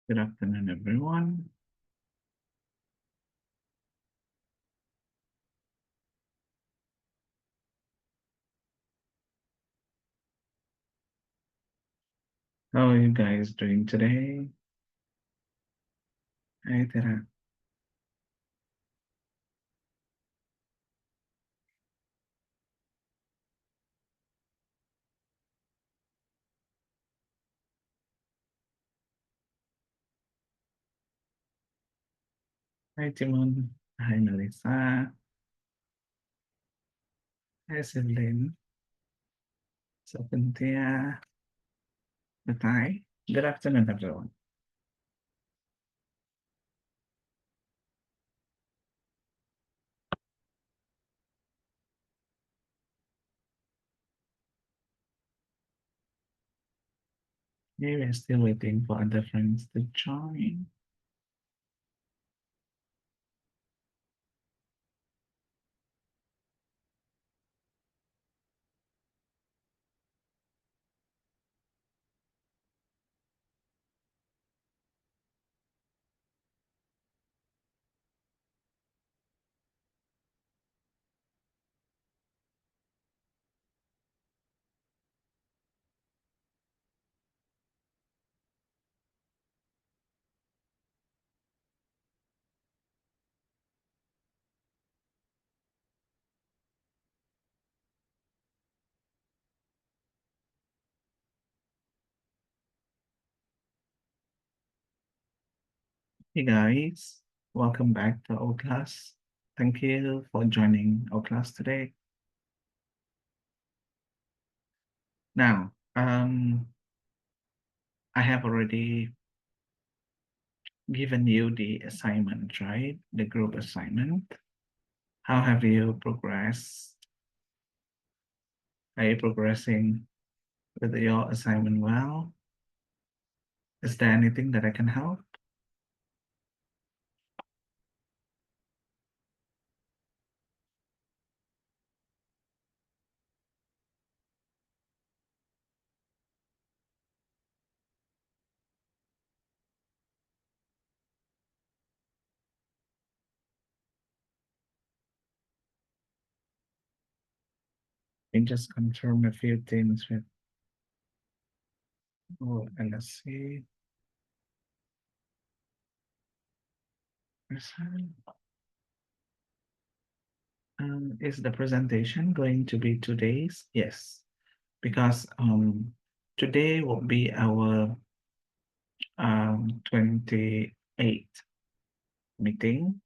Good afternoon, everyone. How are you guys doing today? Hai Tera. Hai Timon. Hai Melissa. Hai Sylvain. Cynthia. Matai. Good afternoon, everyone. Yeah, we're still waiting for other friends to join. Hey guys, welcome back to our class. Thank you for joining our class today. Now, I have already given you the assignment, right? The group assignment. How have you progressed? Are you progressing with your assignment well? Is there anything that I can help? And just confirm a few things with and let's see. Is the presentation going to be 2 days? Yes, because today will be our 28th meeting.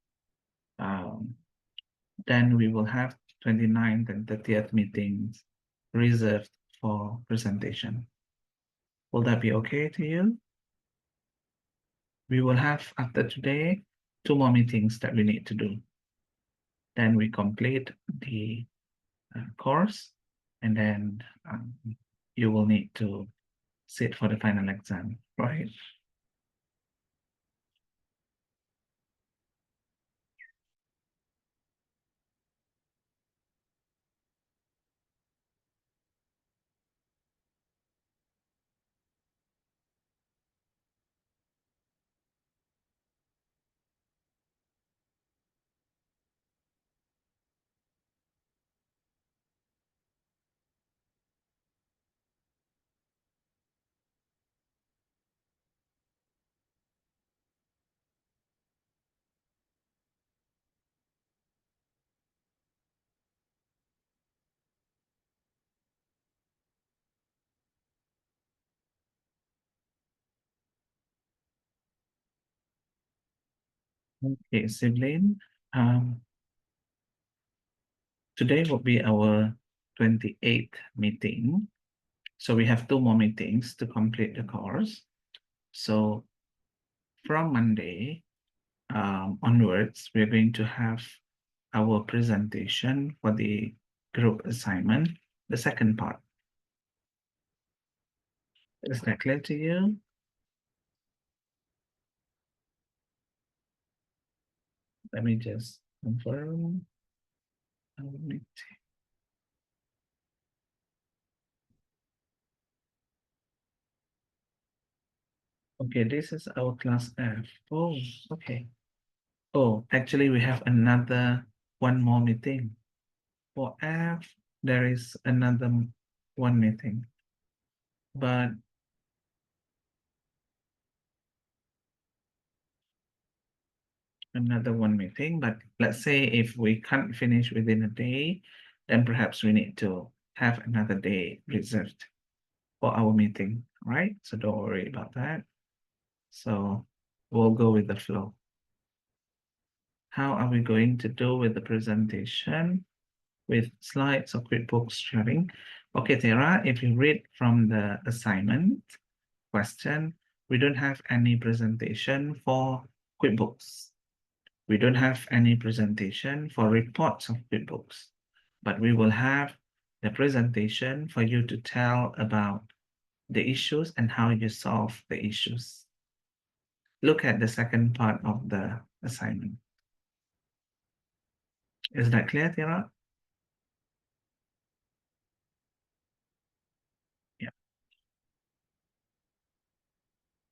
Then we will have 29th and 30th meetings reserved for presentation. Will that be okay to you? We will have, after today, 2 more meetings that we need to do. Then we complete the course, and then you will need to sit for the final exam, right? Okay, Sibling. Today will be our 28th meeting. So we have 2 more meetings to complete the course. So from Monday onwards, we're going to have our presentation for the group assignment, the second part. Is that clear to you? Let me just confirm. Okay, this is our class F. Oh, okay. Oh, actually, we have another one more meeting. For F, there is another one meeting, but another one meeting. But let's say if we can't finish within a day, then perhaps we need to have another day reserved for our meeting, right? So don't worry about that. So we'll go with the flow. How are we going to do with the presentation? With slides or QuickBooks sharing? Okay, Tara, if you read from the assignment question, we don't have any presentation for QuickBooks. We don't have any presentation for reports of QuickBooks, but we will have the presentation for you to tell about the issues and how you solve the issues. Look at the second part of the assignment. Is that clear, Tira? Yeah.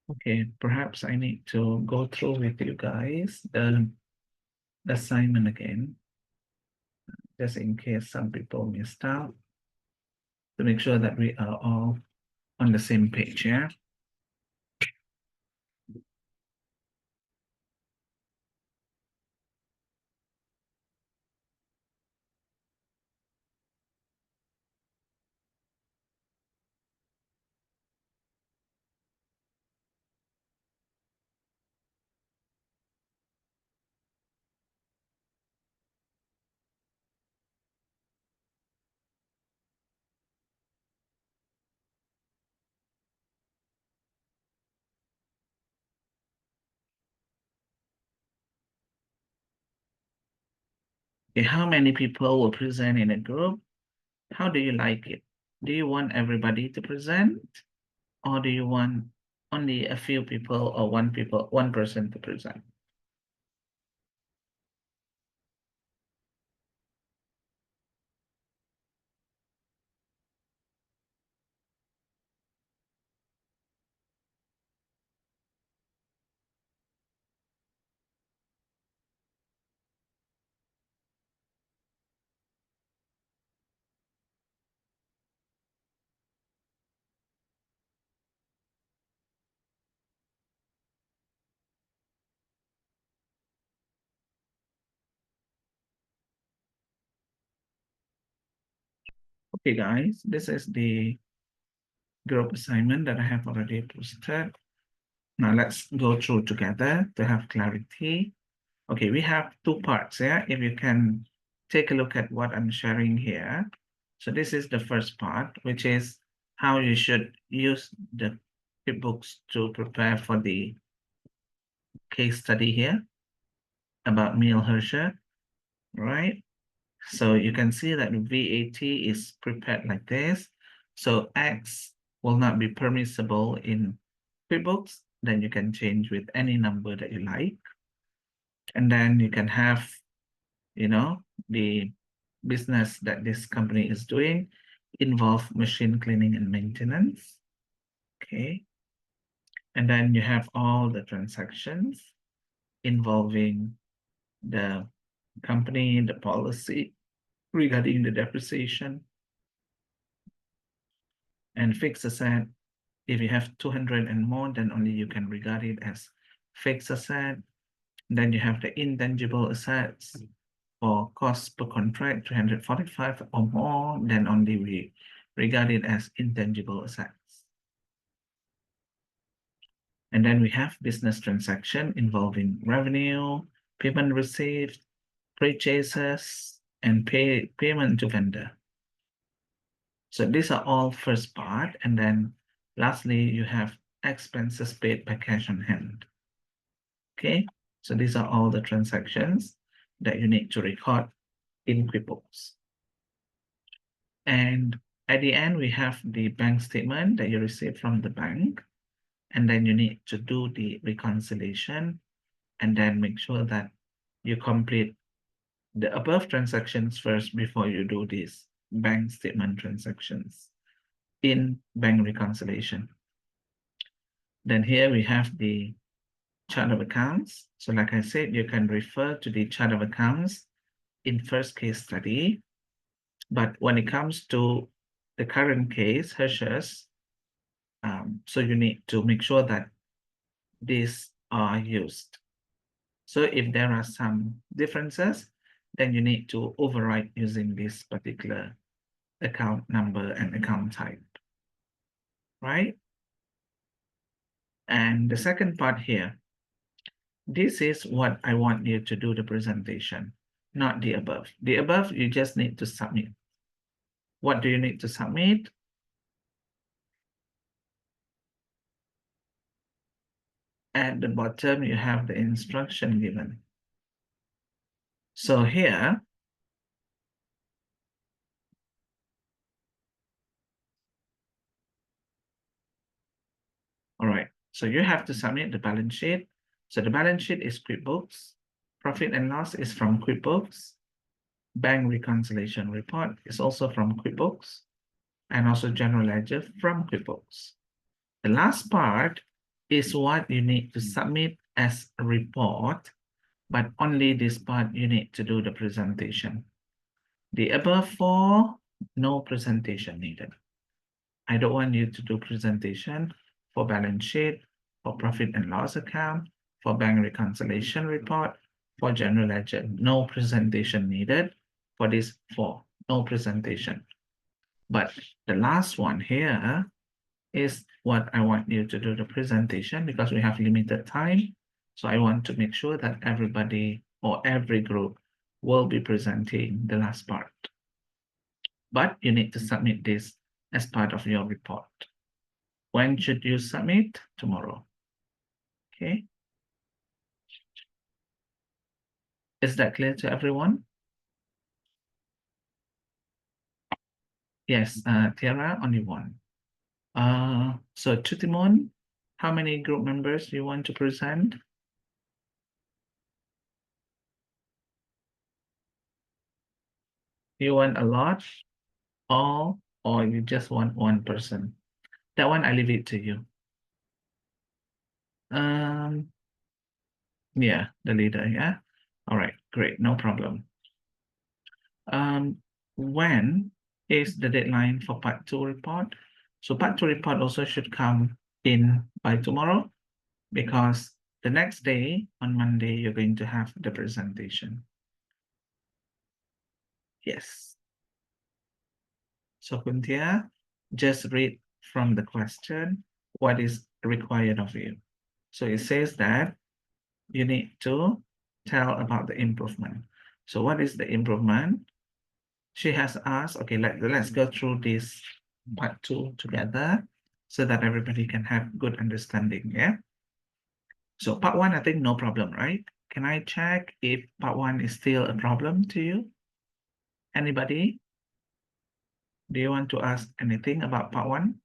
Okay, perhaps I need to go through with you guys the assignment again, just in case some people missed out, to make sure that we are all on the same page here. Okay, how many people will present in a group? How do you like it? Do you want everybody to present, or do you want only a few people or one person to present? Okay, guys, this is the group assignment that I have already posted. Now let's go through together to have clarity. Okay, we have two parts here. If you can take a look at what I'm sharing here. So this is the first part, which is how you should use the QuickBooks to prepare for the case study here about meal Hersher, right? So you can see that VAT is prepared like this. So X will not be permissible in QuickBooks. Then you can change with any number that you like. And then you can have, the business that this company is doing involve machine cleaning and maintenance. Okay. And then you have all the transactions involving the company, the policy regarding the depreciation and fixed asset. If you have 200 and more, then only you can regard it as fixed asset. Then you have the intangible assets for cost per contract, 345 or more, then only we regard it as intangible assets. And then we have business transaction involving revenue, payment received, purchases, and payment to vendor. So these are all first part. And then lastly, you have expenses paid by cash on hand. Okay, so these are all the transactions that you need to record in QuickBooks. And at the end, we have the bank statement that you receive from the bank. And then you need to do the reconciliation and then make sure that you complete the above transactions first before you do these bank statement transactions in bank reconciliation. Then here we have the chart of accounts. So like I said, you can refer to the chart of accounts in first case study. But when it comes to the current case, Hershey's, so you need to make sure that these are used. So if there are some differences, then you need to override using this particular account number and account type, right? And the second part here, this is what I want you to do the presentation, not the above. The above, you just need to submit. What do you need to submit? At the bottom, you have the instruction given. So here, all right, so you have to submit the balance sheet. So the balance sheet is QuickBooks. Profit and loss is from QuickBooks. Bank reconciliation report is also from QuickBooks, and also general ledger from QuickBooks. The last part is what you need to submit as a report, but only this part you need to do the presentation. The above four, no presentation needed. I don't want you to do presentation for balance sheet, for profit and loss account, for bank reconciliation report, for general ledger. No presentation needed for these four, no presentation. But the last one here is what I want you to do the presentation, because we have limited time. So I want to make sure that everybody or every group will be presenting the last part. But you need to submit this as part of your report. When should you submit? Tomorrow. Okay. Is that clear to everyone? Yes, Tiara, only one. So Tutimon, how many group members do you want to present? You want a lot, all, or you just want one person? That one, I leave it to you. Yeah, the leader, yeah. All right, great, no problem. When is the deadline for part 2 report? So part 2 report also should come in by tomorrow, because the next day, on Monday, you're going to have the presentation. Yes. So Kuntia, just read from the question, what is required of you? So it says that you need to tell about the improvement. So what is the improvement? She has asked, okay, let's go through this part 2 together so that everybody can have good understanding, yeah? So part 1, I think no problem, right? Can I check if part 1 is still a problem to you? Anybody? Do you want to ask anything about part 1?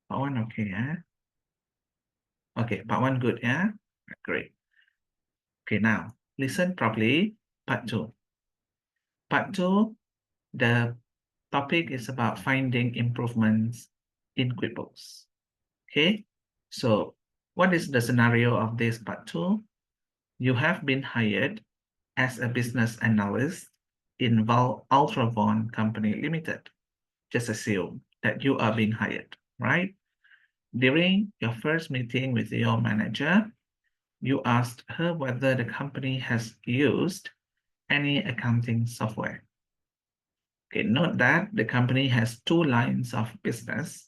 Part 1, okay, yeah? Okay, part 1 good, yeah? Great. Okay, now listen properly. Part 2. Part 2, the topic is about finding improvements in QuickBooks. Okay, so what is the scenario of this part 2? You have been hired as a business analyst in Ultravon Company Limited. Just assume that you are being hired, right? During your first meeting with your manager, you asked her whether the company has used any accounting software. Okay, note that the company has 2 lines of business.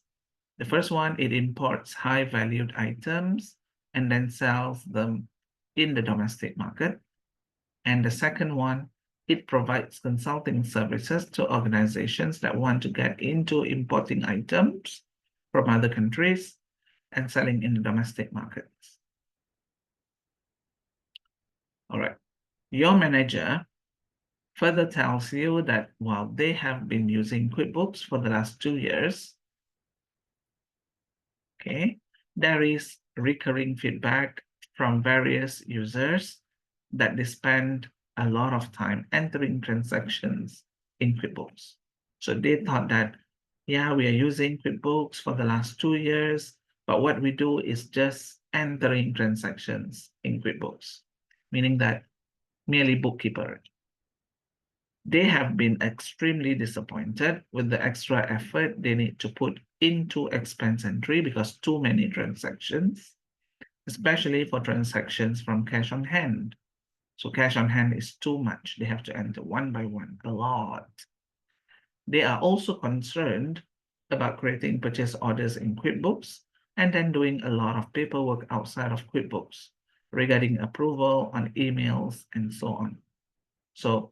The first one, it imports high-valued items and then sells them in the domestic market. And the second one, it provides consulting services to organizations that want to get into importing items from other countries and selling in the domestic markets. All right. Your manager further tells you that while they have been using QuickBooks for the last 2 years, okay, there is recurring feedback from various users that they spend a lot of time entering transactions in QuickBooks. So they thought that Yeah, we are using QuickBooks for the last 2 years, but what we do is just entering transactions in QuickBooks, meaning that merely bookkeeper. They have been extremely disappointed with the extra effort they need to put into expense entry because too many transactions, especially for transactions from cash on hand. So cash on hand is too much. They have to enter one by one, a lot. They are also concerned about creating purchase orders in QuickBooks and then doing a lot of paperwork outside of QuickBooks regarding approval on emails and so on. So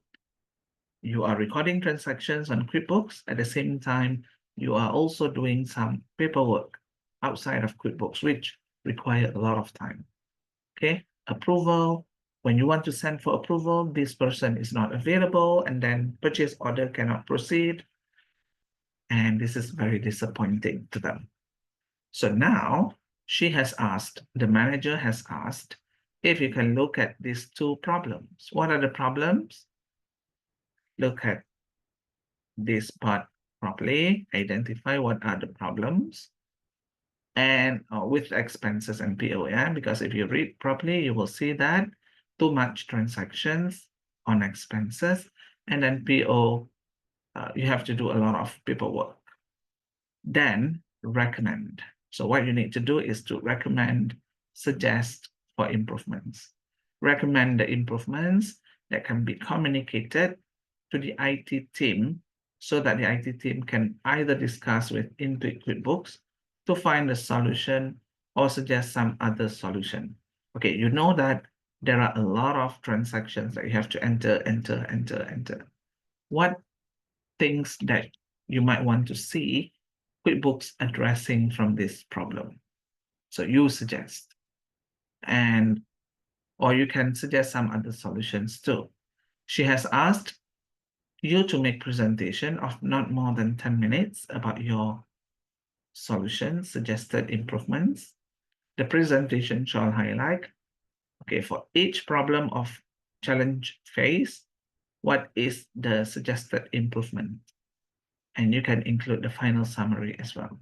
you are recording transactions on QuickBooks. At the same time, you are also doing some paperwork outside of QuickBooks, which require a lot of time. Okay, approval. When you want to send for approval, this person is not available, and then purchase order cannot proceed. And this is very disappointing to them. So now she has asked, the manager has asked, if you can look at these two problems. What are the problems? Look at this part properly, identify what are the problems, and with expenses and PO, yeah? Because if you read properly, you will see that too much transactions on expenses, and then PO, you have to do a lot of paperwork. Then recommend. So what you need to do is to recommend, suggest for improvements. Recommend the improvements that can be communicated to the IT team so that the IT team can either discuss with Intuit QuickBooks to find a solution or suggest some other solution. Okay, you know that there are a lot of transactions that you have to enter. What things that you might want to see QuickBooks addressing from this problem? So you suggest, and or you can suggest some other solutions too. She has asked you to make presentation of not more than 10 minutes about your solution, suggested improvements. The presentation shall highlight, okay, for each problem of challenge phase, what is the suggested improvement? And you can include the final summary as well.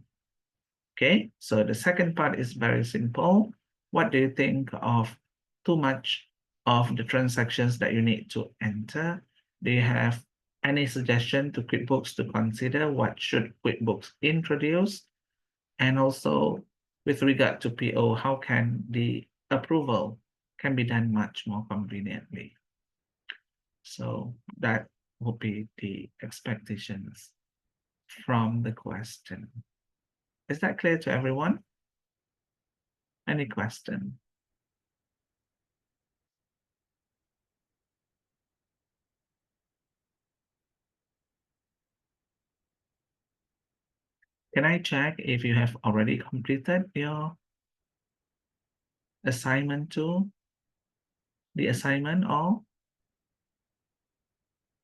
Okay, so the second part is very simple. What do you think of too much of the transactions that you need to enter? Do you have any suggestion to QuickBooks to consider? What should QuickBooks introduce? And also with regard to PO, how can the approval can be done much more conveniently? So that will be the expectations from the question. Is that clear to everyone? Any question? Can I check if you have already completed your assignment too? The assignment, or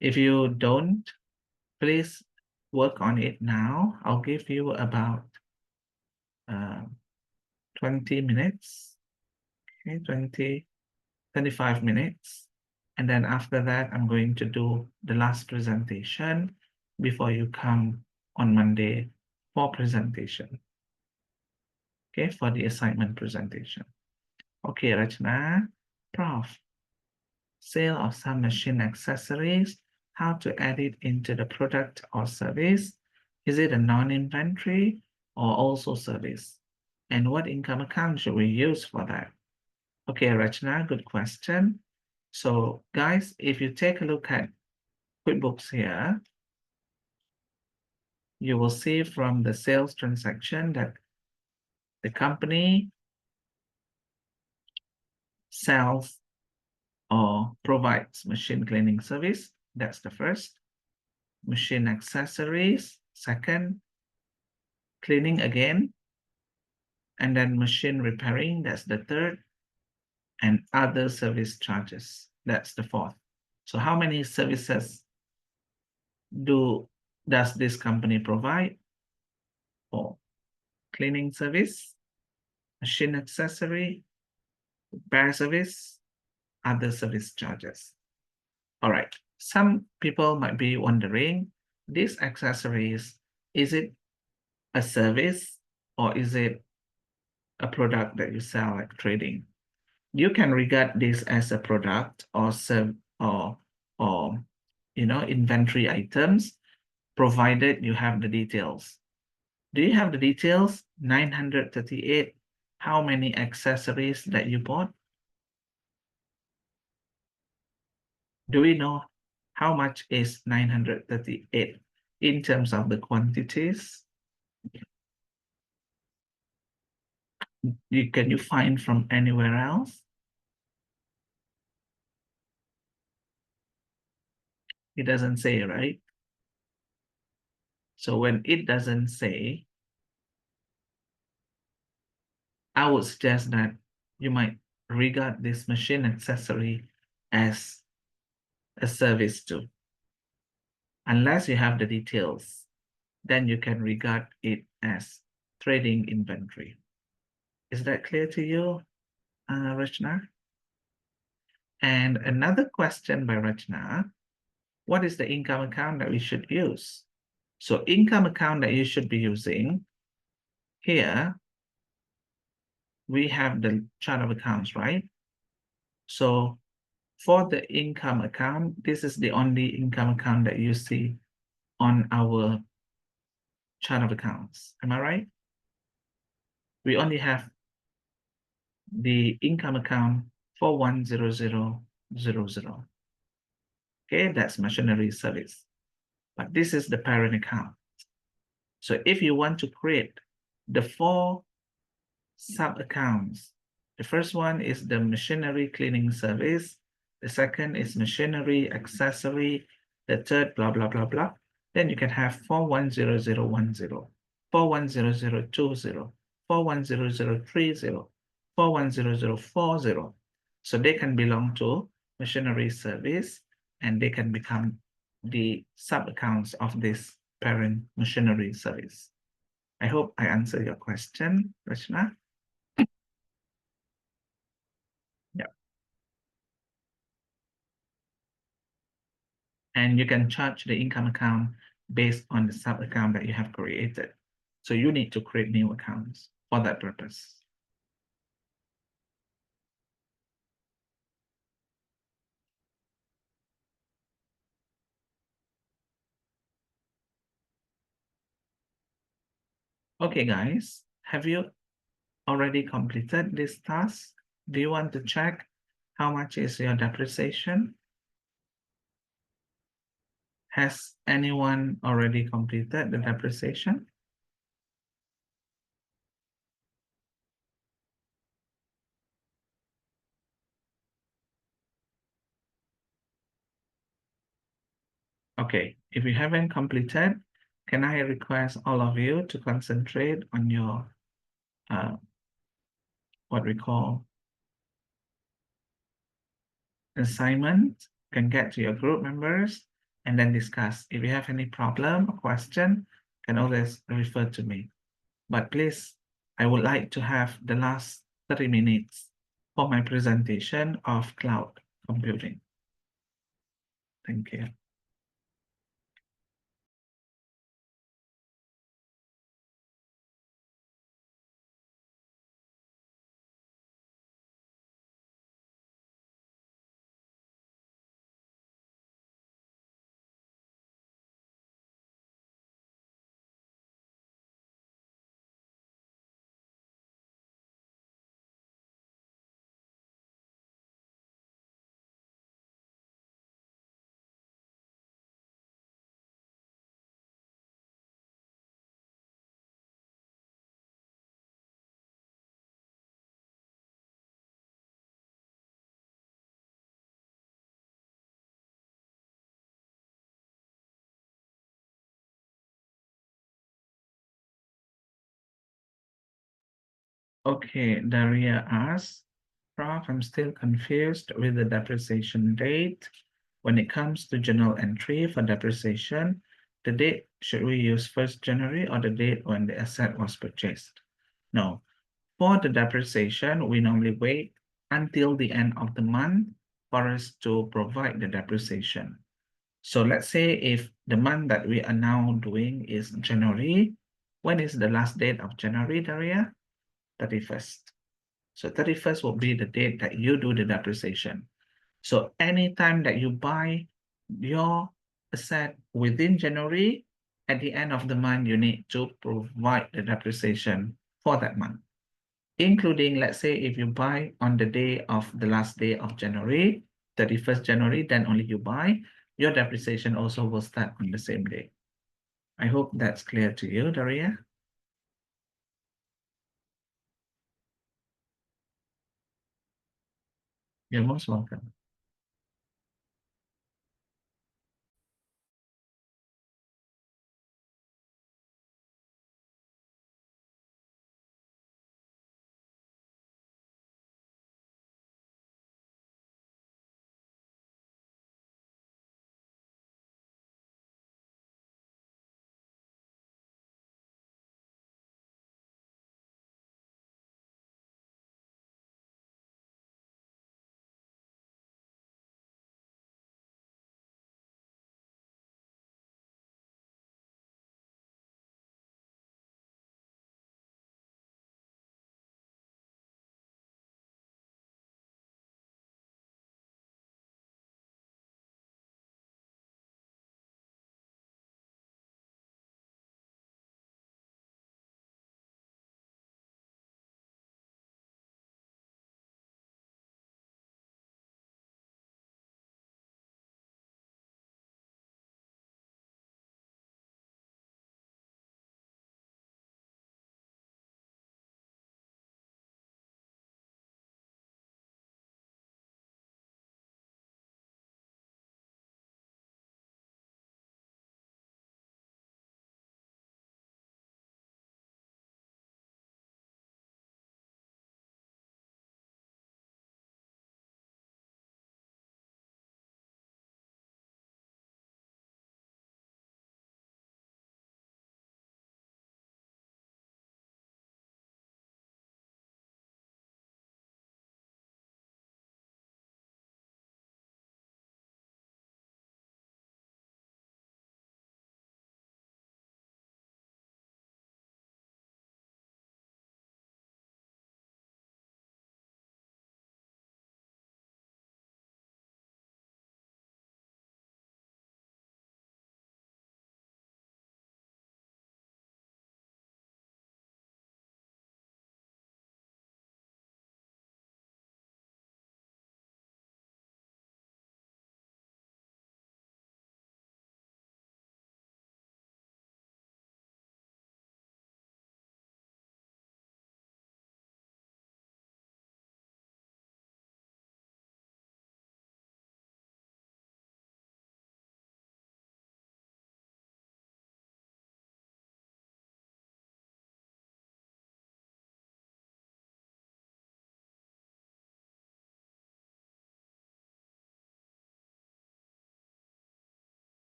if you don't, please work on it now. I'll give you about 20 minutes, okay, 25 minutes. And then after that, I'm going to do the last presentation before you come on Monday for presentation. Okay, for the assignment presentation. Okay, Rachna, Prof, sale of some machine accessories, how to add it into the product or service. Is it a non-inventory or also service? And what income account should we use for that? Okay, Rachna, good question. So guys, if you take a look at QuickBooks here, you will see from the sales transaction that the company sells or provides machine cleaning service. That's the first. Machine accessories, second. Cleaning again, and then machine repairing, that's the third. And other service charges, that's the fourth. So how many services does this company provide? For cleaning service, machine accessory, repair service, other service charges. All right, some people might be wondering, these accessories, Is it a service or is it a product that you sell, like trading? You can regard this as a product or or inventory items, provided you have the details. Do you have the details? 938. How many accessories that you bought? Do we know how much is 938 in terms of the quantities? Can you find from anywhere else? It doesn't say, right? So when it doesn't say, I would suggest that you might regard this machine accessory as a service too. Unless you have the details, then you can regard it as trading inventory. Is that clear to you, Rachna? And another question by Rachna, what is the income account that we should use? So income account that you should be using, here, we have the chart of accounts, right? So for the income account, this is the only income account that you see on our chart of accounts. Am I right? We only have the income account 410000. Okay, that's machinery service. But this is the parent account. So if you want to create the 4 sub-accounts, the first one is the machinery cleaning service. The second is machinery accessory. The third, blah, blah, blah, blah. Then you can have 410010, 410020, 410030, 410040. So they can belong to machinery service and they can become the sub-accounts of this parent machinery service. I hope I answered your question, Rachna. Yeah. And you can charge the income account based on the sub account that you have created. So you need to create new accounts for that purpose. Okay, guys, have you already completed this task? Do you want to check how much is your depreciation? Has anyone already completed the depreciation? Okay, if you haven't completed, can I request all of you to concentrate on your what we call assignment, can get to your group members and then discuss. If you have any problem or question, can always refer to me. But please, I would like to have the last 30 minutes for my presentation of cloud computing. Thank you. Okay, Daria asks, Prof, I'm still confused with the depreciation date. When it comes to journal entry for depreciation, the date, should we use 1st January or the date when the asset was purchased? No, for the depreciation, we normally wait until the end of the month for us to provide the depreciation. So let's say if the month that we are now doing is January, when is the last date of January, Daria? 31st. So 31st will be the date that you do the depreciation. So anytime that you buy your asset within January, at the end of the month, you need to provide the depreciation for that month, including, let's say, if you buy on the day of the last day of January, 31st January, then only you buy, your depreciation also will start on the same day. I hope that's clear to you, Daria. You're most welcome.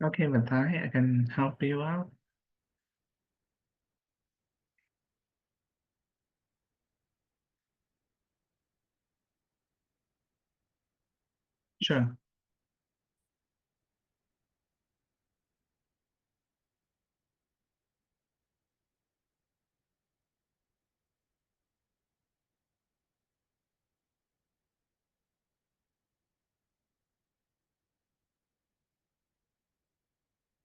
Okay, Matai, I can help you out. Sure.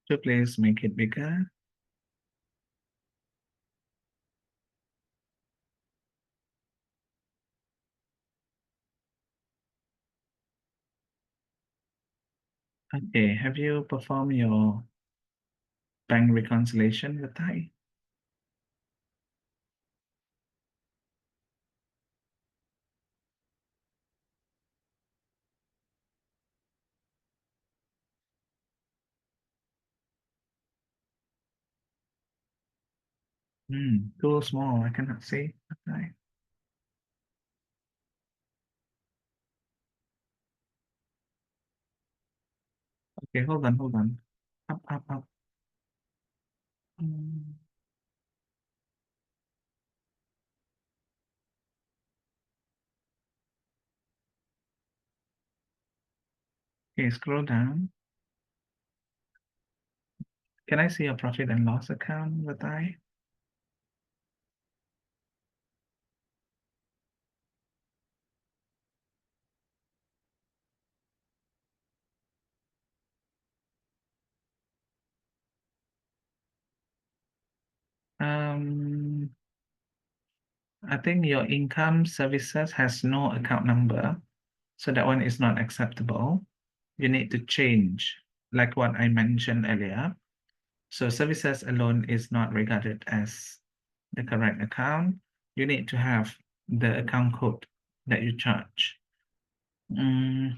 So please make it bigger. Okay, have you performed your bank reconciliation, Matai? Too small, I cannot see. Matai. Okay, hold on, hold on. Up, up, up. Mm, Okay, scroll down. Can I see your profit and loss account, Matai? Um, I think your income services has no account number, so that one is not acceptable. You need to change, like what I mentioned earlier. So services alone is not regarded as the correct account. You need to have the account code that you charge. Mm,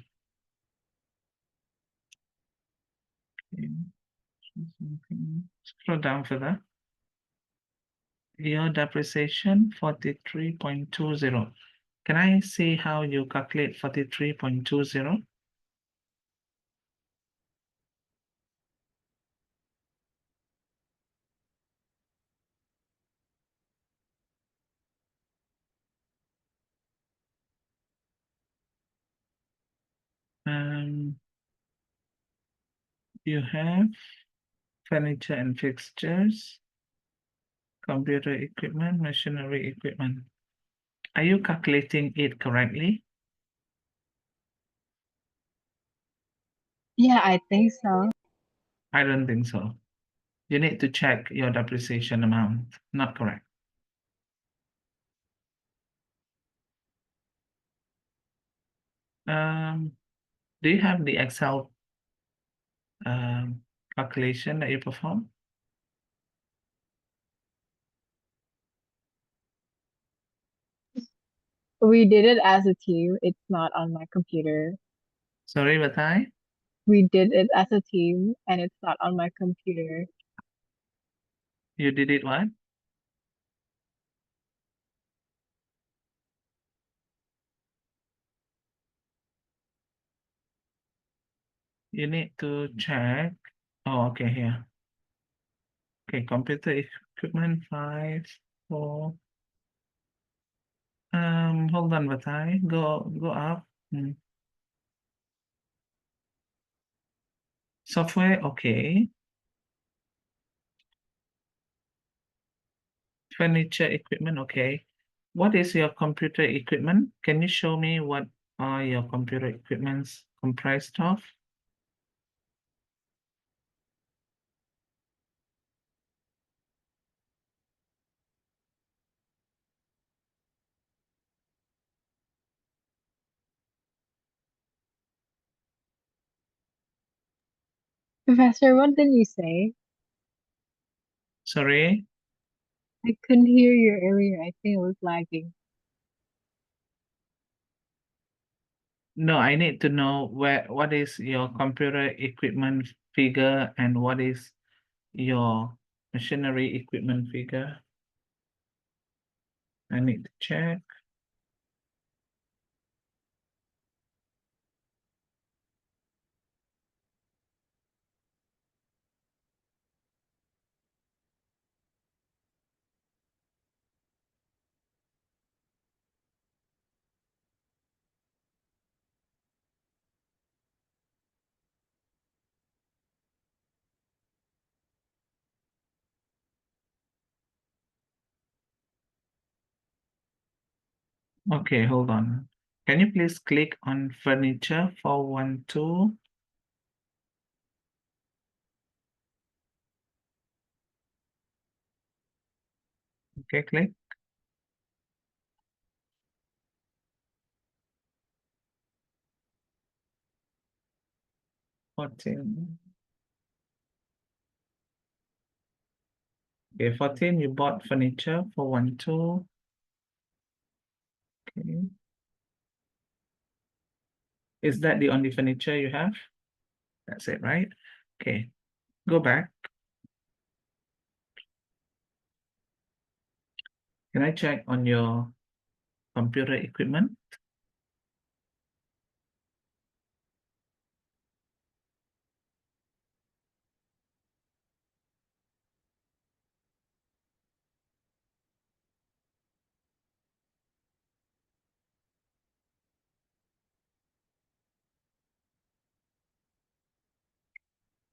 okay, Scroll down further. Your depreciation 43.20. Can I see how you calculate 43.20? Um, you have furniture and fixtures, computer equipment, machinery equipment. Are you calculating it correctly? Yeah, I think so. I don't think so. You need to check your depreciation amount. Not correct. Um, do you have the Excel um, calculation that you perform? We did it as a team. It's not on my computer. Sorry, but We did it as a team and it's not on my computer. you did it what? You need to check. Oh, okay, here. Okay, computer equipment 5, 4. Hold on, Batai. Go up. Software, okay. Furniture equipment, okay. What is your computer equipment? Can you show me what are your computer equipments comprised of? Professor, what did you say? Sorry? I couldn't hear you earlier. I think it was lagging. No, I need to know what is your computer equipment figure and what is your machinery equipment figure. I need to check. Okay, hold on. Can you please click on furniture 412? Okay, click. 14. Okay, 14, you bought furniture 412. Okay. Is that the only furniture you have? That's it, right? Okay, go back. Can I check on your computer equipment?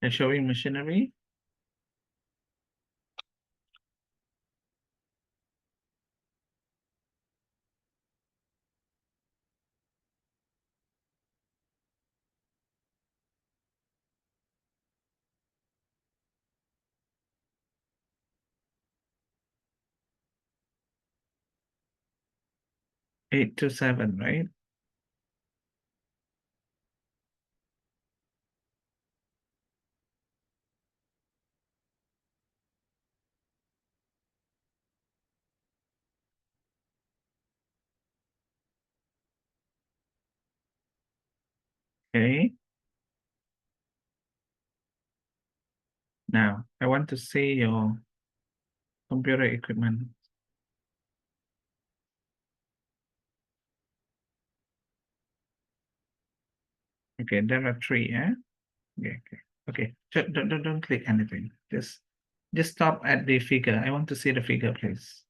You're showing machinery. Eight to seven, right? Okay. Now I want to see your Computer equipment. Okay, there are three, yeah? Okay, okay. Okay, don't click anything. Just stop at the figure. I want to see the figure, please.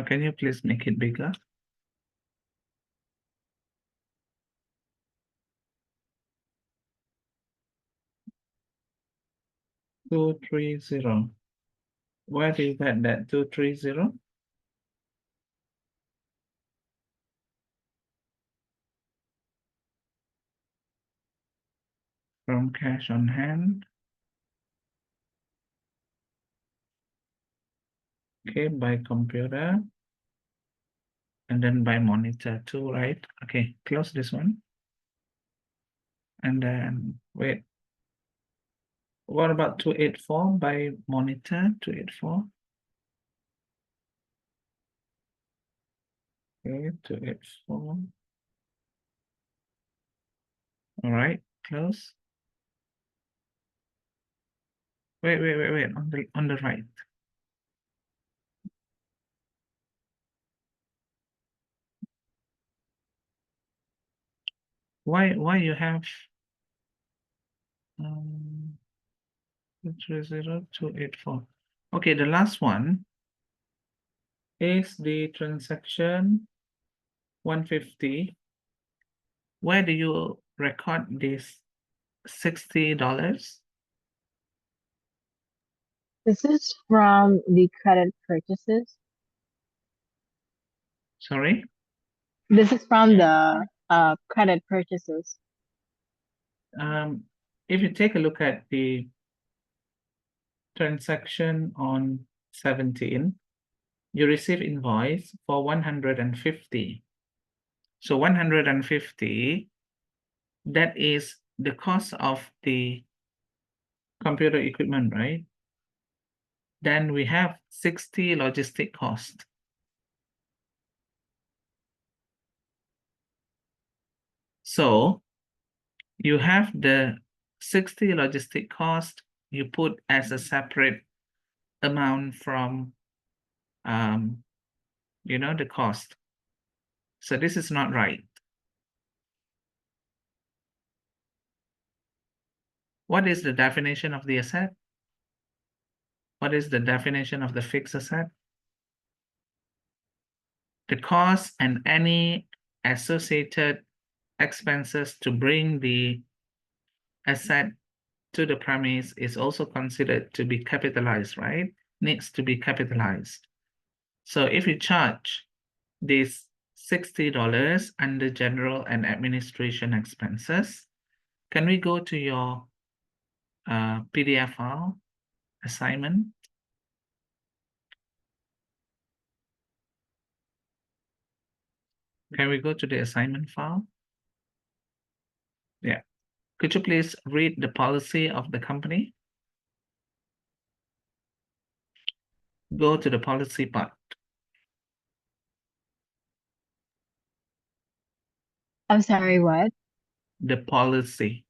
Can you please make it bigger? 230. Where do you get that 230? From cash on hand. Okay, by computer. And then by monitor too, right? Okay, close this one. And then wait. What about 284 by monitor? 284. Okay, 284. All right, close. Wait. On the right. Why you have 230,284? Okay, the last one is the transaction 150. Where do you record this $60? This is from the credit purchases. Sorry? This is from the credit purchases. If you take a look at the transaction on 17, you receive invoice for 150. So 150, that is the cost of the computer equipment, right? Then we have 60 logistic cost. So you have the 60 logistic cost you put as a separate amount from the cost. So this is not right. What is the definition of the asset? What is the definition of the fixed asset? The cost and any associated expenses to bring the asset to the premise is also considered to be capitalized, right? Needs to be capitalized. So if you charge this $60 under general and administration expenses, can we go to your PDF file assignment? Can we go to the assignment file? Yeah. Could you please read the policy of the company? Go to the policy part. I'm sorry, what? The policy.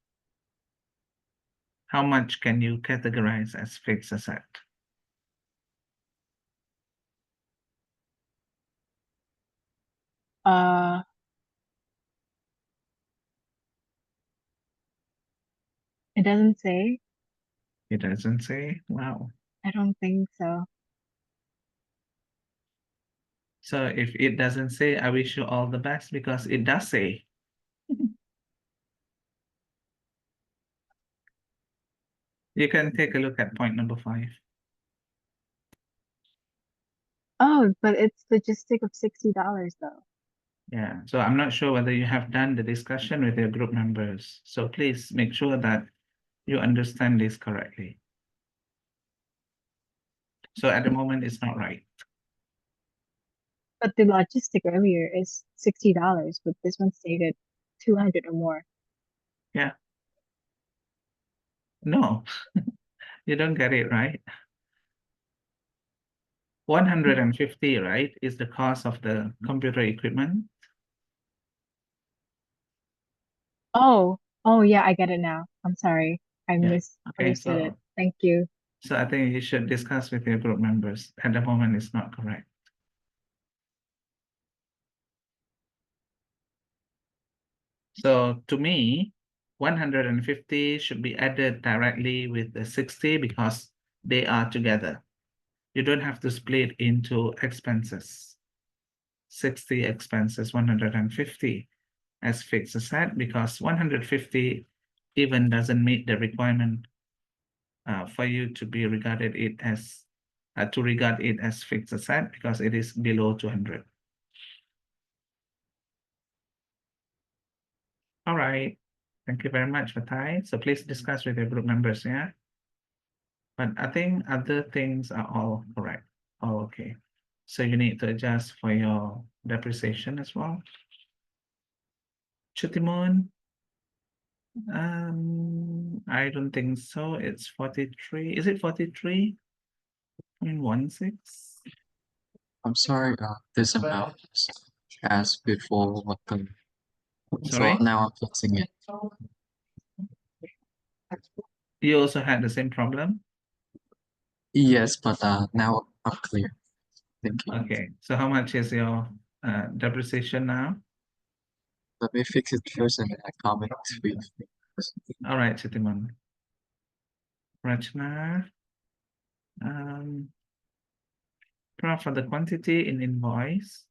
How much can you categorize as fixed asset? It doesn't say. It doesn't say. Wow. I don't think so. So if it doesn't say, I wish you all the best because it does say. You can take a look at point number 5. Oh, but it's logistic of $60 though. Yeah, so I'm not sure whether you have done the discussion with your group members. So please make sure that you understand this correctly. So at the moment, it's not right. But the logistic earlier is $60, but this one stated 200 or more. Yeah. No, You don't get it, right? 150, right, is the cost of the computer equipment. Oh, yeah, I get it now. I'm sorry. I Yeah. Okay, misunderstood it. so Thank you. I think you should discuss with your group members. At the moment, it's not correct. So to me, 150 should be added directly with the 60 because they are together. You don't have to split into expenses. 60 expenses, 150 as fixed asset because 150 even doesn't meet the requirement for you to be regarded it as to regard it as fixed asset because it is below 200. All right. Thank you very much, Fatai. So please discuss with your group members, yeah? But I think other things are all correct. All okay. So you need to adjust for your depreciation as well. Chutimun, I don't think so. It's 43. Is it 43.16? I'm sorry, this amount is as before what the so Sorry, now I'm fixing it. you also had the same problem? Yes, but now I'm clear. Thank you. Okay, so how much is your depreciation now? Let me fix it first and then I comment with. All right, Chitiman. Rachna, for the quantity in invoice.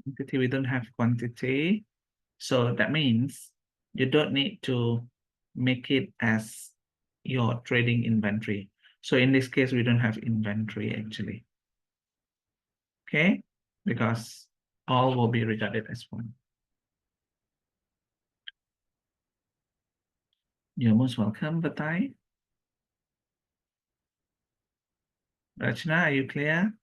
Quantity, we don't have quantity. So that means you don't need to make it as your trading inventory. So in this case, we don't have inventory actually. Okay, because all will be regarded as one. You're most welcome, Batai. Rachna, are you clear?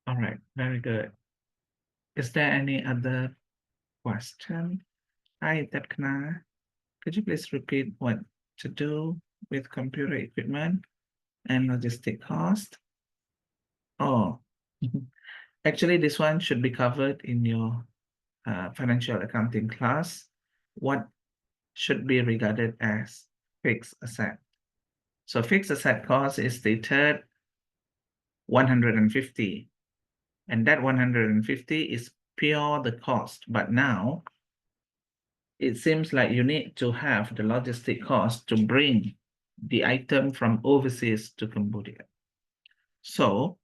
All right, very good. Is there any other question? Hi, Tepkana. Could you please repeat what to do with computer equipment and logistic cost? Oh, actually, this one should be covered in your financial accounting class. What should be regarded as fixed asset? So fixed asset cost is the third 150, and that 150 is pure the cost. But now it seems like you need to have the logistic cost to bring the item from overseas to Cambodia. So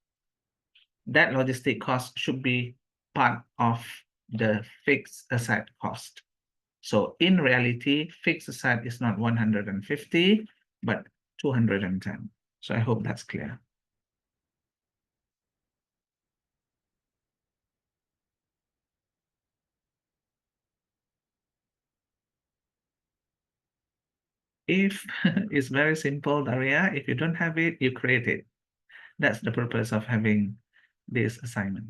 that logistic cost should be part of the fixed asset cost. So in reality, fixed asset is not 150, but 210. So I hope that's clear. If it's very simple, Daria, if you don't have it, you create it. That's the purpose of having this assignment.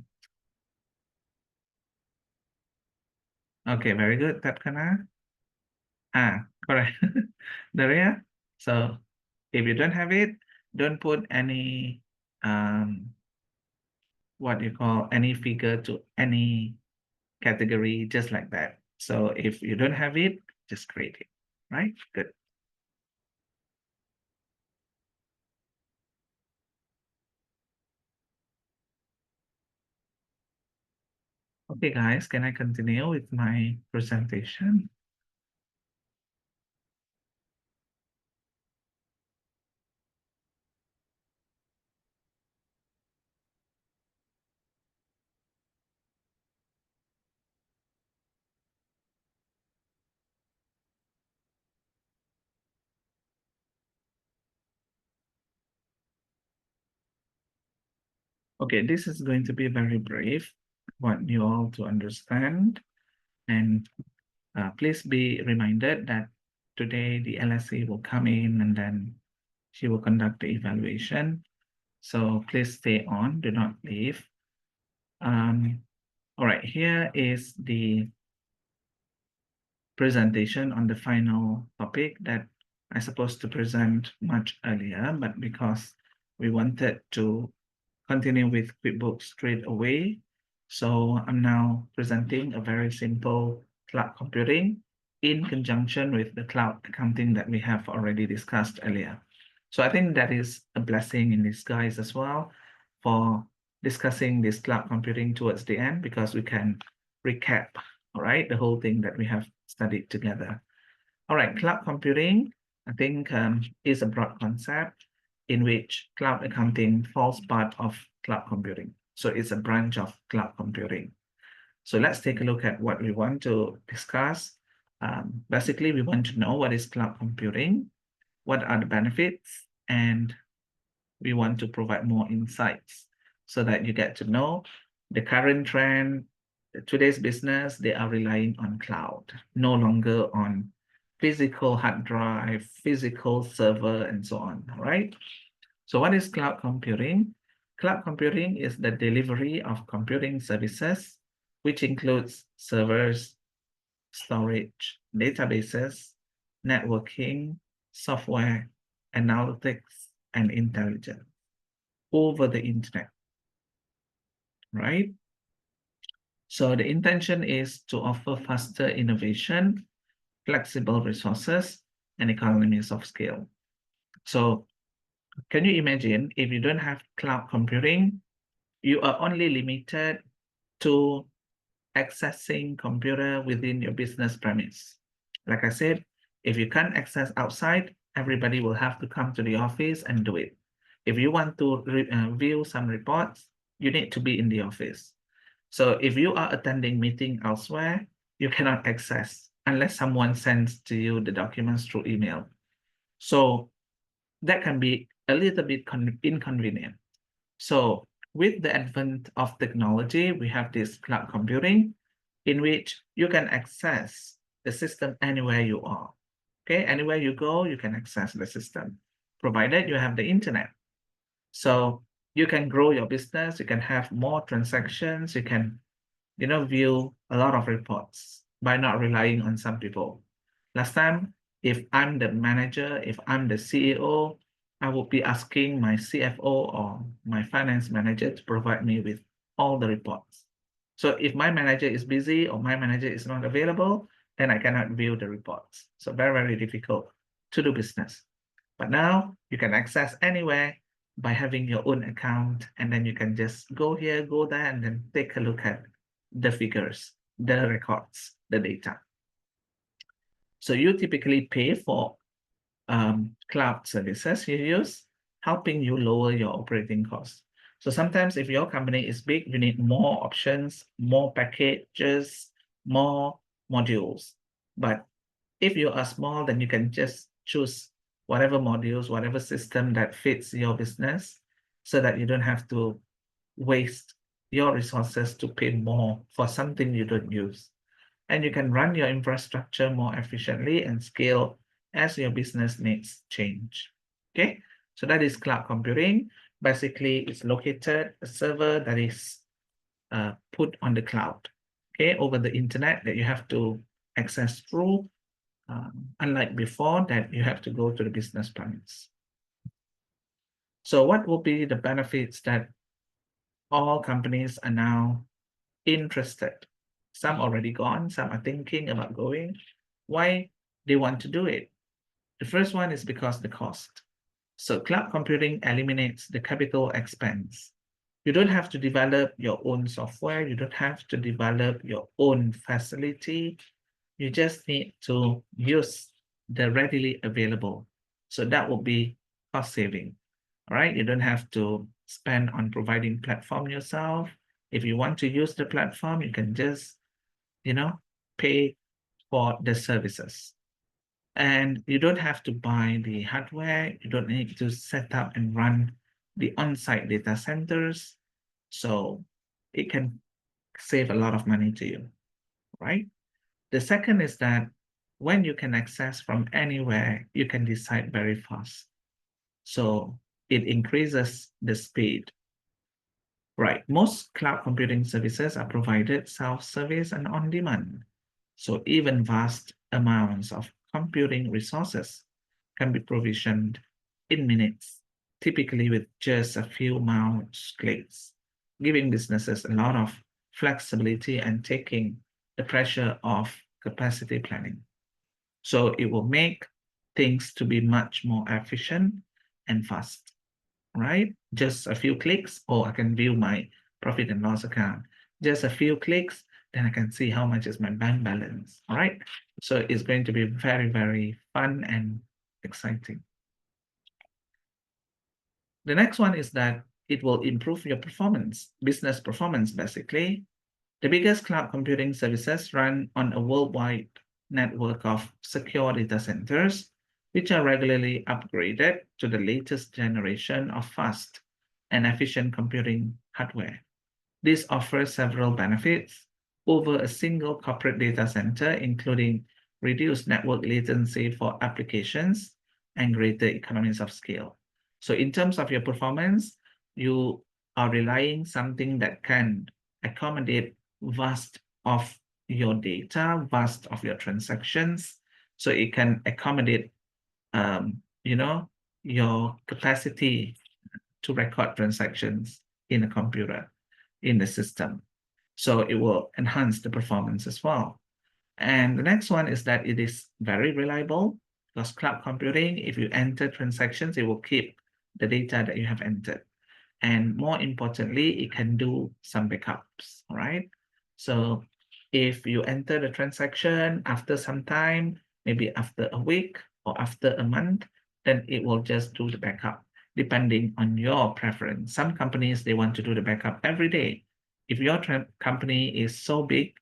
Okay, very good, Tapkana. Correct. Daria, so if you don't have it, don't put any what you call any figure to any category just like that. So if you don't have it, just create it, right? Good. Okay, guys, can I continue with my presentation? Okay, this is going to be very brief. I want you all to understand, and please be reminded that today the LSE will come in and then she will conduct the evaluation. So please stay on, do not leave. All right, here is the presentation on the final topic that I supposed to present much earlier, but because we wanted to continue with QuickBooks straight away, so I'm now presenting a very simple cloud computing in conjunction with the cloud accounting that we have already discussed earlier. So I think that is a blessing in disguise as well for discussing this cloud computing towards the end, because we can recap, all right, the whole thing that we have studied together. All right, cloud computing, I think is a broad concept in which cloud accounting falls part of cloud computing. So it's a branch of cloud computing. So let's take a look at what we want to discuss. Basically, we want to know what is cloud computing, what are the benefits, and we want to provide more insights so that you get to know the current trend. Today's business, they are relying on cloud, no longer on physical hard drive, physical server, and so on, right? So what is cloud computing? Cloud computing is the delivery of computing services, which includes servers, storage, databases, networking, software, analytics, and intelligence over the internet, right? So the intention is to offer faster innovation, flexible resources, and economies of scale. So can you imagine if you don't have cloud computing, you are only limited to accessing computer within your business premise. Like I said, if you can't access outside, everybody will have to come to the office and do it. If you want to view some reports, you need to be in the office. So if you are attending meeting elsewhere, you cannot access unless someone sends to you the documents through email. So that can be a little bit inconvenient. So with the advent of technology, we have this cloud computing in which you can access the system anywhere you are. Okay, anywhere you go, you can access the system, provided you have the internet. So you can grow your business, you can have more transactions, you can, view a lot of reports by not relying on some people. Last time, if I'm the manager, if I'm the CEO, I would be asking my CFO or my finance manager to provide me with all the reports. So if my manager is busy or my manager is not available, then I cannot view the reports. So very, very difficult to do business. But now you can access anywhere by having your own account, and then you can just go here, go there, and then take a look at the figures, the records, the data. So you typically pay for cloud services you use, helping you lower your operating costs. So sometimes if your company is big, you need more options, more packages, more modules. But if you are small, then you can just choose whatever modules, whatever system that fits your business, so that you don't have to waste your resources to pay more for something you don't use. And you can run your infrastructure more efficiently and scale as your business needs change. Okay, so that is cloud computing. Basically, it's located a server that is put on the cloud, okay, over the internet that you have to access through, unlike before that you have to go to the business premise. So what will be the benefits that all companies are now interested? Some already gone, some are thinking about going. Why they want to do it? The first one is because the cost. So cloud computing eliminates the capital expense. You don't have to develop your own software. You don't have to develop your own facility. You just need to use the readily available. So that will be cost saving. All right, you don't have to spend on providing platform yourself. If you want to use the platform, you can just, pay for the services. And you don't have to buy the hardware. You don't need to set up and run the on-site data centers. So it can save a lot of money to you, right? The second is that when you can access from anywhere, you can decide very fast. So it increases the speed. Right, most cloud computing services are provided self-service and on-demand. So even vast amounts of computing resources can be provisioned in minutes, typically with just a few mouse clicks, giving businesses a lot of flexibility and taking the pressure off capacity planning. So it will make things to be much more efficient and fast, right? Just a few clicks, or I can view my profit and loss account. Just a few clicks, then I can see how much is my bank balance, all right? So it's going to be very, very fun and exciting. The next one is that it will improve your performance, business performance, basically. The biggest cloud computing services run on a worldwide network of secure data centers, which are regularly upgraded to the latest generation of fast and efficient computing hardware. This offers several benefits over a single corporate data center, including reduced network latency for applications and greater economies of scale. So in terms of your performance, you are relying something that can accommodate vast of your data, vast of your transactions. So it can accommodate, your capacity to record transactions in a computer, in the system. So it will enhance the performance as well. And the next one is that it is very reliable, because cloud computing, if you enter transactions, it will keep the data that you have entered. And more importantly, it can do some backups, all right? So if you enter the transaction after some time, maybe after a week or after a month, then it will just do the backup depending on your preference. Some companies, they want to do the backup every day. If your company is so big,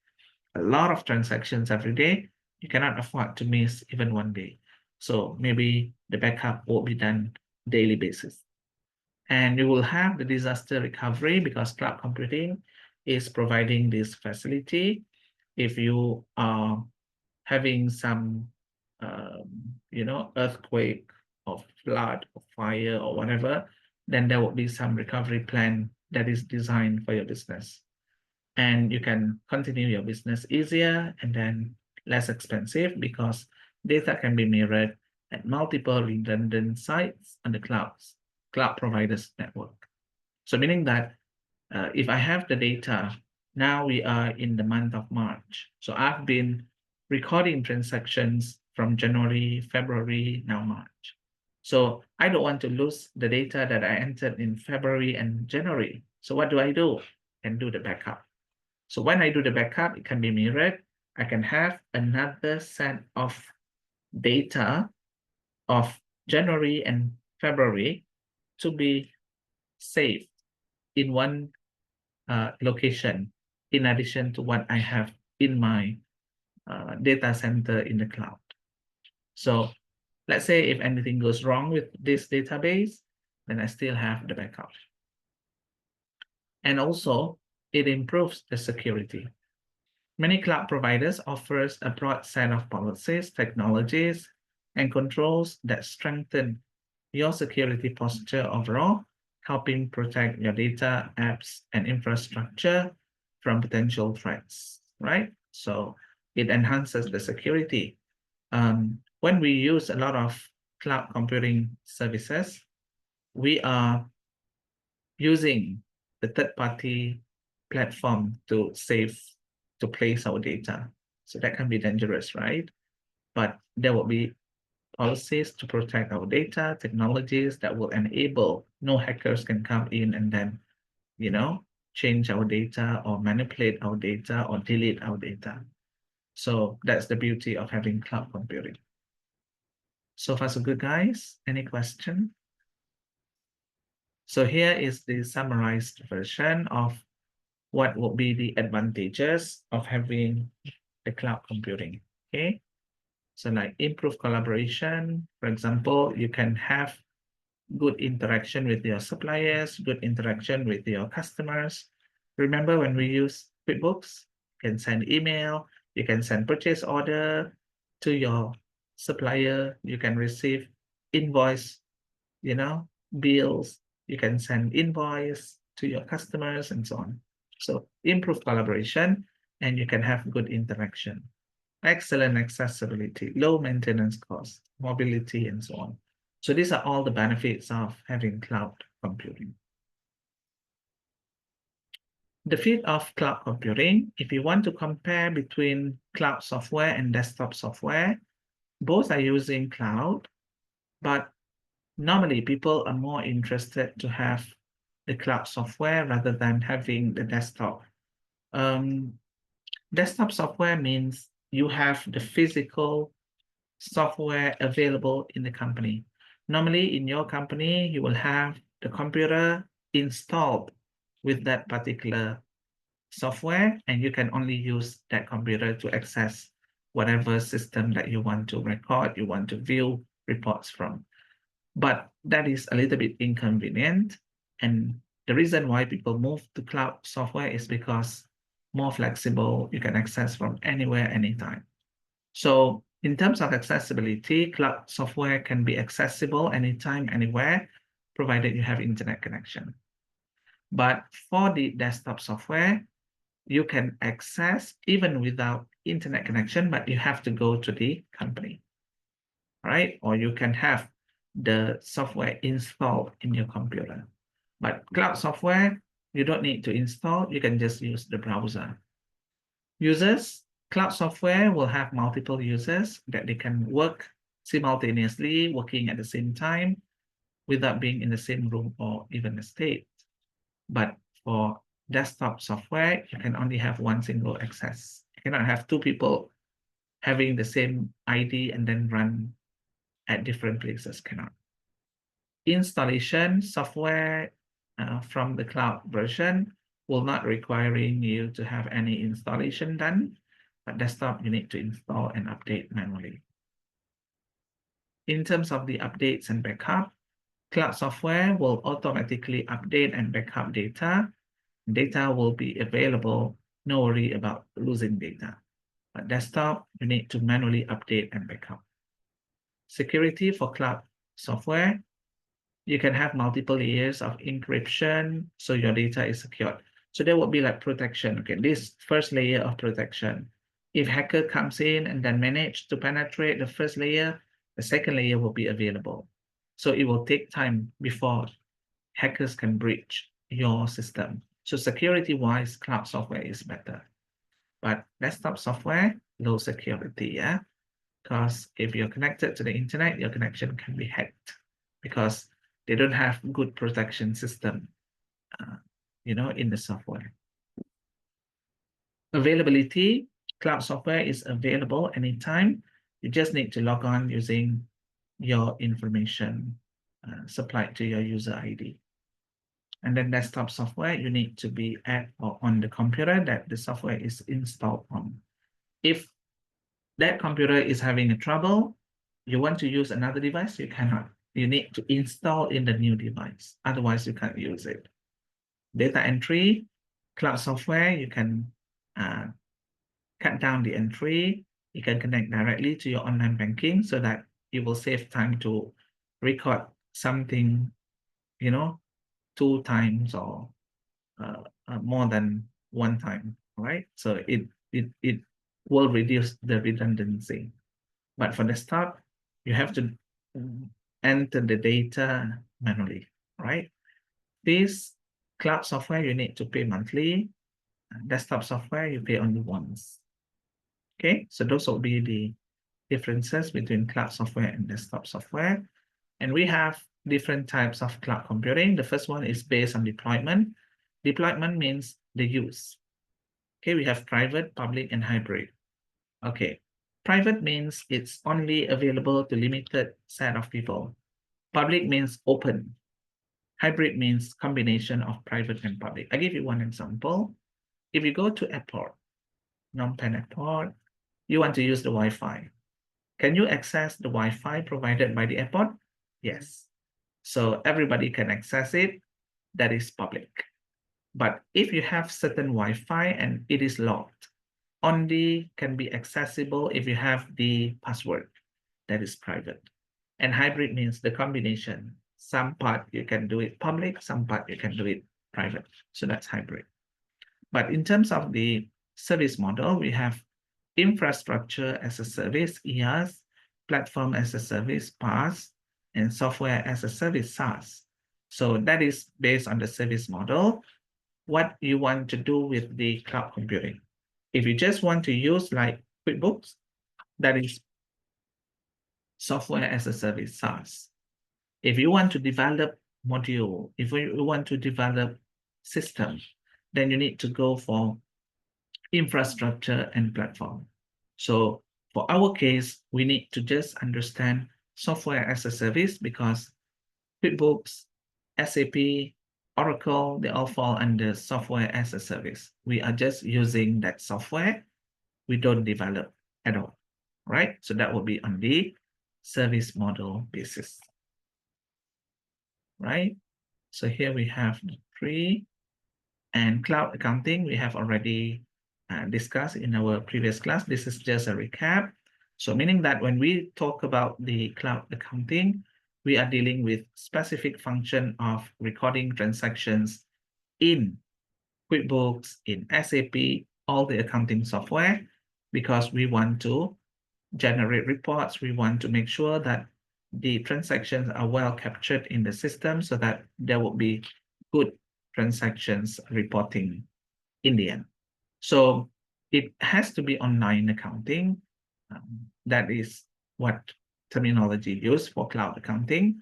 a lot of transactions every day, you cannot afford to miss even one day. So maybe the backup will be done daily basis. And you will have the disaster recovery, because cloud computing is providing this facility. If you are having some, earthquake or flood or fire or whatever, then there will be some recovery plan that is designed for your business. And you can continue your business easier and then less expensive, because data can be mirrored at multiple redundant sites on the cloud providers network. So meaning that if I have the data, now we are in the month of March. So I've been recording transactions from January, February, now March. So I don't want to lose the data that I entered in February and January. So what do? I can do the backup. So when I do the backup, it can be mirrored. I can have another set of data of January and February to be saved in one location, in addition to what I have in my data center in the cloud. So let's say if anything goes wrong with this database, then I still have the backup. And also, it improves the security. Many cloud providers offers a broad set of policies, technologies, and controls that strengthen your security posture overall, helping protect your data, apps, and infrastructure from potential threats, right? So it enhances the security. When we use a lot of cloud computing services, we are using the third-party platform to place our data. So that can be dangerous, right? But there will be policies to protect our data, technologies that will enable no hackers can come in and then, change our data or manipulate our data or delete our data. So that's the beauty of having cloud computing. So far, so good, guys. Any question? So here is the summarized version of what will be the advantages of having the cloud computing, okay? So like improve collaboration. For example, you can have good interaction with your suppliers, good interaction with your customers. Remember when we use QuickBooks, you can send email, you can send purchase order, to your supplier. You can receive invoice, bills. You can send invoice to your customers and so on. So improve collaboration, and you can have good interaction. Excellent accessibility, low maintenance cost, mobility, and so on. So these are all the benefits of having cloud computing. The field of cloud computing, if you want to compare between cloud software and desktop software, both are using cloud, but normally people are more interested to have the cloud software rather than having the desktop. Desktop software means you have the physical software available in the company. Normally in your company, you will have the computer installed with that particular software, and you can only use that computer to access whatever system that you want to record, you want to view reports from. But that is a little bit inconvenient. And the reason why people move to cloud software is because more flexible, you can access from anywhere, anytime. So in terms of accessibility, cloud software can be accessible anytime, anywhere, provided you have internet connection. But for the desktop software, you can access even without internet connection, but you have to go to the company, right? Or you can have the software installed in your computer. But cloud software, you don't need to install, you can just use the browser. Users, cloud software will have multiple users that they can work simultaneously, working at the same time without being in the same room or even a state. But for desktop software, you can only have one single access. You cannot have two people having the same ID and then run at different places, cannot. Installation software from the cloud version will not requiring you to have any installation done, but desktop you need to install and update manually. In terms of the updates and backup, cloud software will automatically update and backup data. Data will be available, no worry about losing data. But desktop, you need to manually update and backup. Security for cloud software, you can have multiple layers of encryption, so your data is secured. So there will be like protection. Okay, this first layer of protection. If hacker comes in and then manage to penetrate the first layer, the second layer will be available. So it will take time before hackers can breach your system. So security-wise, cloud software is better. But desktop software, low security, yeah? Because if you're connected to the internet, your connection can be hacked because they don't have good protection system, in the software. Availability, cloud software is available anytime. You just need to log on using your information supplied to your user ID. And then desktop software, you need to be at or on the computer that the software is installed on. If that computer is having a trouble, you want to use another device, you cannot. You need to install in the new device. Otherwise, you can't use it. Data entry, cloud software, you can cut down the entry. You can connect directly to your online banking so that you will save time to record something, 2 times or more than 1 time, right? So it will reduce the redundancy. But for desktop, you have to enter the data manually, right? This cloud software, you need to pay monthly. Desktop software, you pay only once. Okay, so those will be the differences between cloud software and desktop software. And we have different types of cloud computing. The first one is based on deployment. Deployment means the use. Okay, we have private, public, and hybrid. Okay, private means it's only available to limited set of people. Public means open. Hybrid means combination of private and public. I give you one example. If you go to airport, Phnom Penh Airport, you want to use the Wi-Fi. Can you access the Wi-Fi provided by the airport? Yes. So everybody can access it. That is public. But if you have certain Wi-Fi and it is locked, only can be accessible if you have the password that is private. And hybrid means the combination. Some part you can do it public, some part you can do it private. So that's hybrid. But in terms of the service model, we have infrastructure as a service, IaaS, platform as a service, PaaS, and software as a service, SaaS. So that is based on the service model, what you want to do with the cloud computing. If you just want to use like QuickBooks, that is software as a service, SaaS. If you want to develop module, if you want to develop system, then you need to go for infrastructure and platform. So for our case, we need to just understand software as a service because QuickBooks, SAP, Oracle, they all fall under software as a service. We are just using that software. We don't develop at all, right? So that will be on the service model basis, right? So here we have the three. And cloud accounting, we have already discussed in our previous class. This is just a recap. So meaning that when we talk about the cloud accounting, we are dealing with specific function of recording transactions in QuickBooks, in SAP, all the accounting software, because we want to generate reports. We want to make sure that the transactions are well captured in the system so that there will be good transactions reporting in the end. So it has to be online accounting. That is what terminology used for cloud accounting.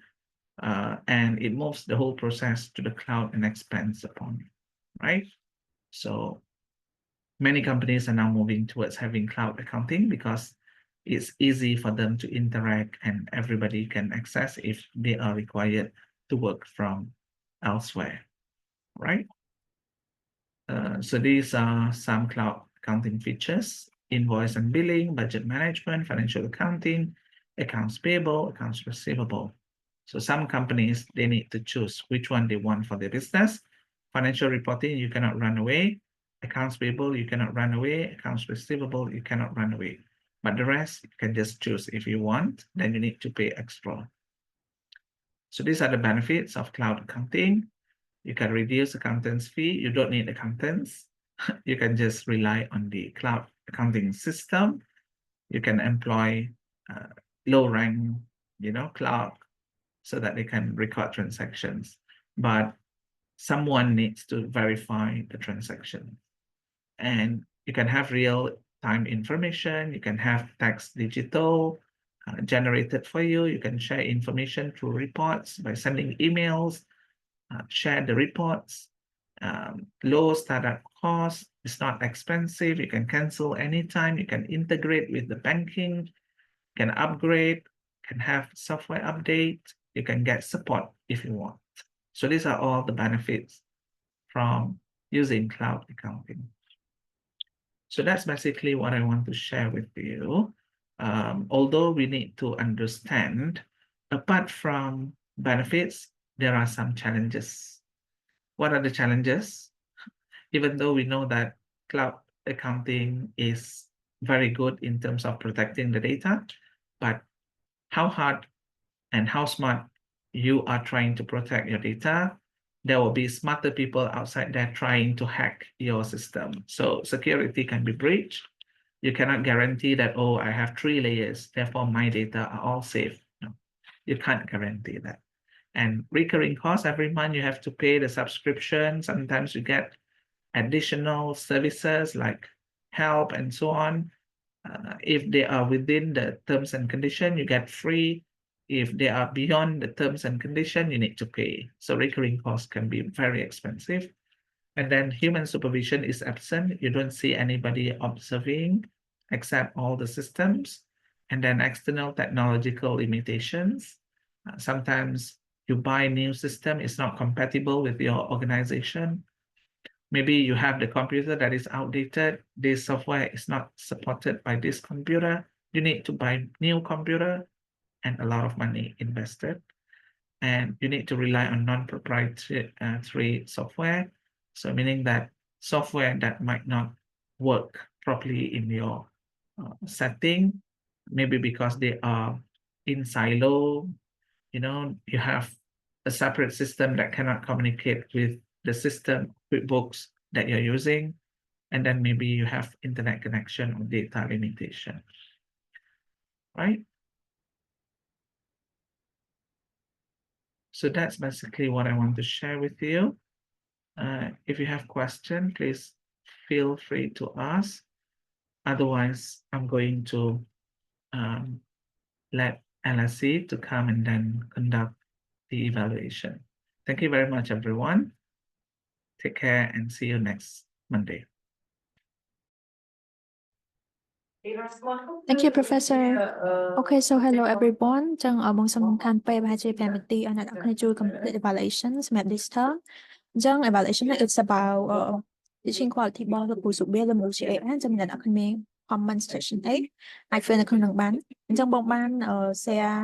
And it moves the whole process to the cloud and expands upon it, right? So many companies are now moving towards having cloud accounting because it's easy for them to interact and everybody can access if they are required to work from elsewhere, right? So these are some cloud accounting features: invoice and billing, budget management, financial accounting, accounts payable, accounts receivable. So some companies, they need to choose which one they want for their business. Financial reporting, you cannot run away. Accounts payable, you cannot run away. Accounts receivable, you cannot run away. But the rest, you can just choose if you want, then you need to pay extra. So these are the benefits of cloud accounting. You can reduce accountant's fee. You don't need accountants. You can just rely on the cloud accounting system. You can employ low rank, clerk so that they can record transactions. But someone needs to verify the transaction. And you can have real-time information. You can have text digital generated for you. You can share information through reports by sending emails, share the reports, low startup cost, it's not expensive, you can cancel anytime, you can integrate with the banking, can upgrade, can have software update, you can get support if you want. So these are all the benefits from using cloud accounting. So that's basically what I want to share with you. Although we need to understand, apart from benefits, there are some challenges. What are the challenges? Even though we know that cloud accounting is very good in terms of protecting the data, but how hard and how smart you are trying to protect your data, there will be smarter people outside there trying to hack your system. So security can be breached. You cannot guarantee that, oh, I have 3 layers, therefore my data are all safe. No, you can't guarantee that. And recurring costs, every month you have to pay the subscription. Sometimes you get additional services like help and so on. If they are within the terms and condition, you get free. If they are beyond the terms and condition, you need to pay. So recurring costs can be very expensive. And then human supervision is absent. You don't see anybody observing except all the systems. And then external technological limitations. Sometimes you buy new system, it's not compatible with your organization. Maybe you have the computer that is outdated. This software is not supported by this computer. You need to buy new computer and a lot of money invested. And you need to rely on non-proprietary software. So meaning that software that might not work properly in your setting, maybe because they are in silo, you have a separate system that cannot communicate with the system QuickBooks that you're using, and then maybe you have internet connection or data limitation, right? So that's basically what I want to share with you. If you have questions, please feel free to ask. Otherwise, I'm going to let LSC to come and then conduct the evaluation. Thank you very much, everyone. Take care and see you next Monday. Thank you, Professor. Okay, so hello everyone. ចឹងបងសូមខានពេលប្រហែលជា5នាទីឲ្យអ្នកនរគ្នាជួយ complete evaluation សម្រាប់ this term. អញ្ចឹង evaluation នេះ it's about teaching quality របស់លោកគ្រូសុបៀលឬមកជា AI ចឹងអ្នកនរគ្នាមាន comment section អីអាច fill នៅក្នុងនឹងបានអញ្ចឹងបងបាន share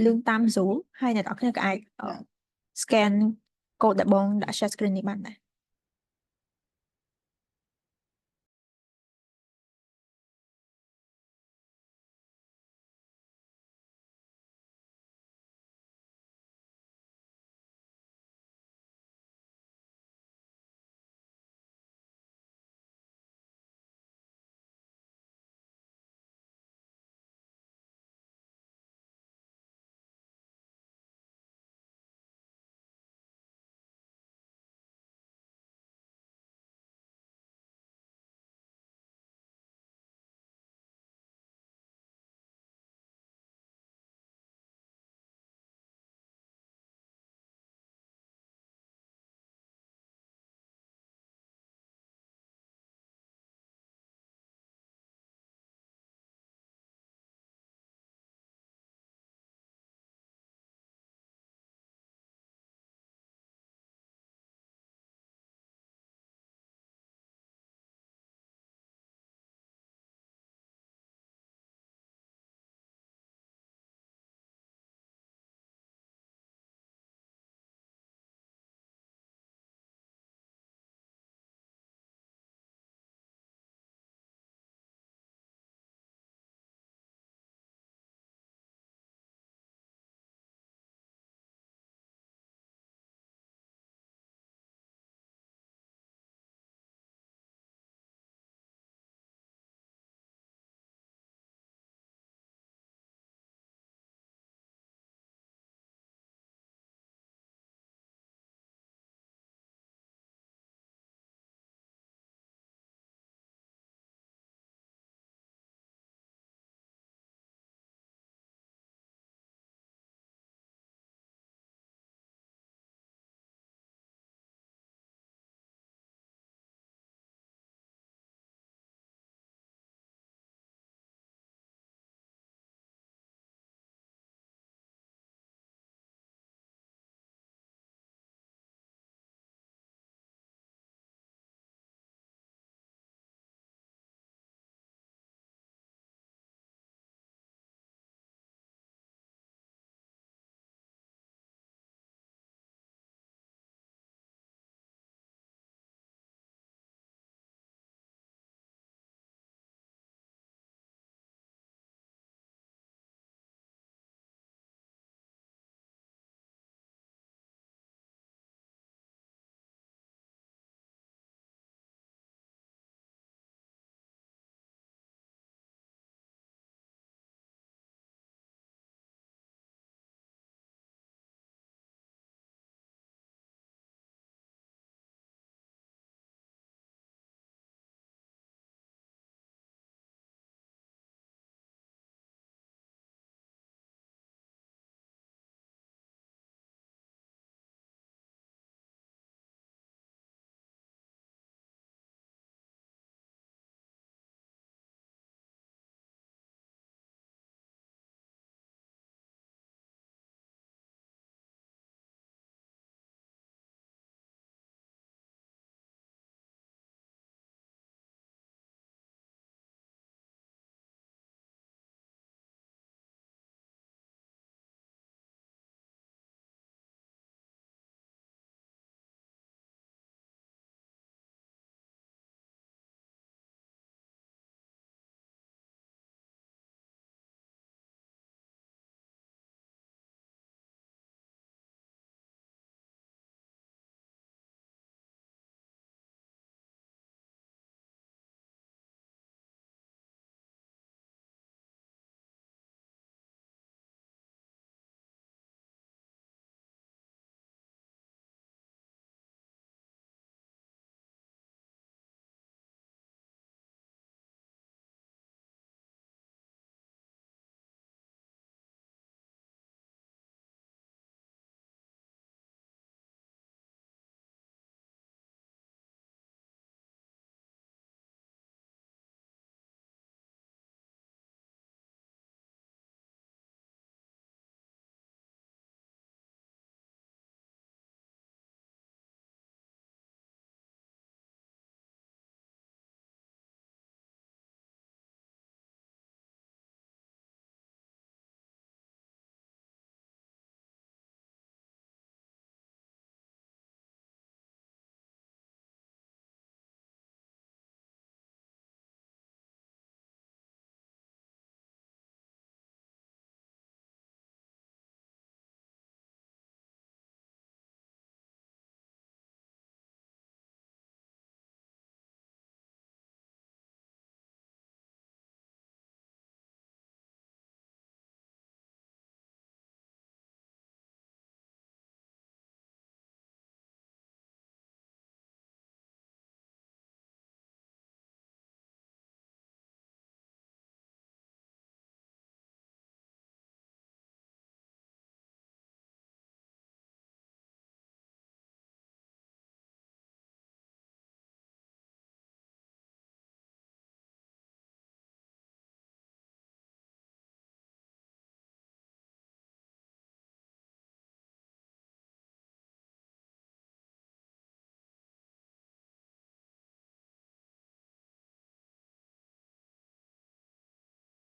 លឿនតាម Zoom ហើយអ្នកនរគ្នាក៏អាច scan code ដែលបងដាក់ share screen នេះបានដែរ